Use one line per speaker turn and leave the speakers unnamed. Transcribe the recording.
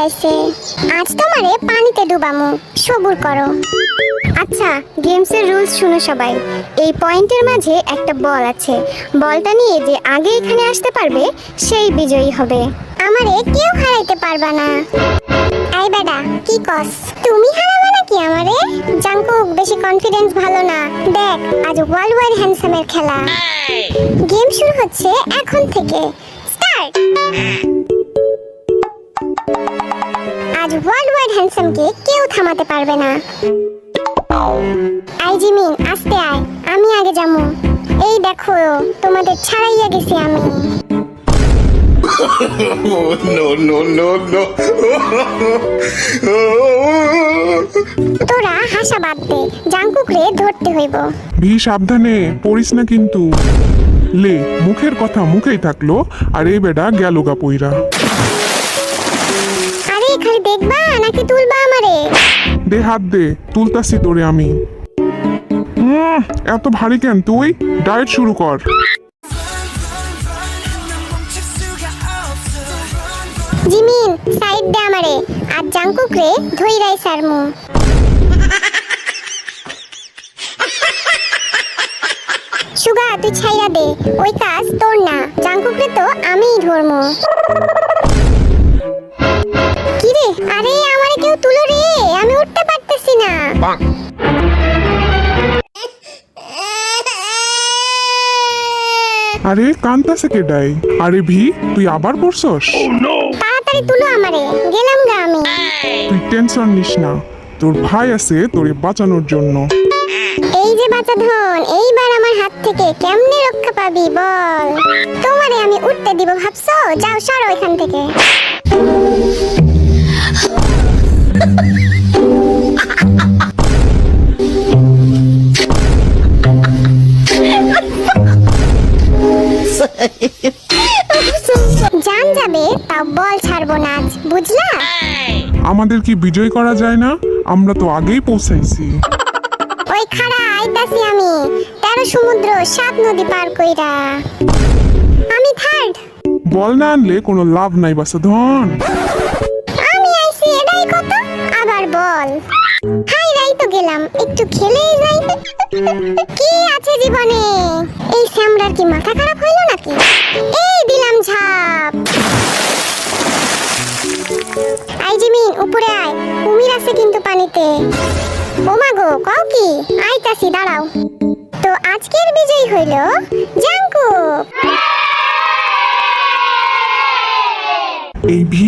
আইছে। আজ তোমারে পানিতে ডুবামু, সবুর করো। আচ্ছা, গেমসের রুলস শুনো সবাই। এই পয়েন্টের মাঝে একটা বল আছে। বলটা নিয়ে যে আগে এখানে আসতে পারবে সেই বিজয়ী হবে। আমারে কেউ হারাইতে পারবা না। এই বেডা, কি কস? তুমি হারাবে নাকি আমারে? জাঙ্কুক, বেশি কনফিডেন্স ভালো না। দেখ, আজ ওয়ার্ল্ড ওয়াইড হ্যান্ডসামের খেলা। গেম শুরু হচ্ছে এখন থেকে। স্টার্ট। আজ ওয়ার্ল্ড ওয়াইড হ্যান্ডসামকে কেউ থামাতে পারবে না। আই জিমিন, আস্তে আয়, আমি আগে যামু। এই দেখো, তোমাদের ছাড়াইয়া গেছি আমি।
No, no, no, no.
তোরা হাসা বাদ দে, জাঙ্কুকরে ধরতে হইব।
ভি সাবধানে পড়িস না কিন্তু। লে, মুখের কথা মুখেই থাকলো, আর এই বেটা গেলগা পইরা।
আরে খালি দেখবা নাকি তুলবা আমারে?
দে হাত দে, তুলতাছি তোরে আমি। এত ভারী কেন তুই? ডায়েট শুরু কর।
জিমিন, সাইড দে আমারে, আর জাঙ্কুকরে ধইরাই সারমু। সুগা, তুই ছাইরা দে, ওই কাজ তোর না। জাঙ্কুকরে তো আমিই ধরমু। কি রে? আরে আমারে কেউ তুলো রে, আমি উঠতে পারতেছি না।
আরে কান্তাছে কেডাই? আরে ভি, তুই আবার পড়ছস?
তাড়াতাড়ি তুলো আমারে, গেলাম গা আমি।
তুই টেনশন নিস না, তোর ভাই আছে তোরে বাঁচানোর জন্য।
এই যে বাচ্চা ধন, এইবার আমার হাত থেকে কেমনে রক্ষা পাবি বল? তোমারে আমি উঠতে দিব ভাবছো? যাও সরো এখান থেকে। জান যাবে তাও বল ছাড়বো না আজ, বুঝলা?
আমাদের কি বিজয় করা যায় না? আমরা তো আগেই পৌঁছাইছি।
ওই খাড়া আইতাছি আমি, 13 সমুদ্র 7 নদী পার কইরা। আমি থার্ড।
বল না আনলে কোনো লাভ নাই বাসা ধন।
আমি আইছি, এটাই কত? আবার বল। হাই রাই তো গেলাম, একটু খেলেই যাই। কি আছে জীবনে? এই স্যামরার কি মাথা খারাপ হইলো নাকি? এই দিলাম ঝাপ। আই জিমিন, উপরে আয়, কুমির আছে কিন্তু পানিতে। ওমা গো, কও কি? আইতাছি, দাঁড়াও। তো আজকের বিজয়ী হইল জাঙ্কুক।
এই ভি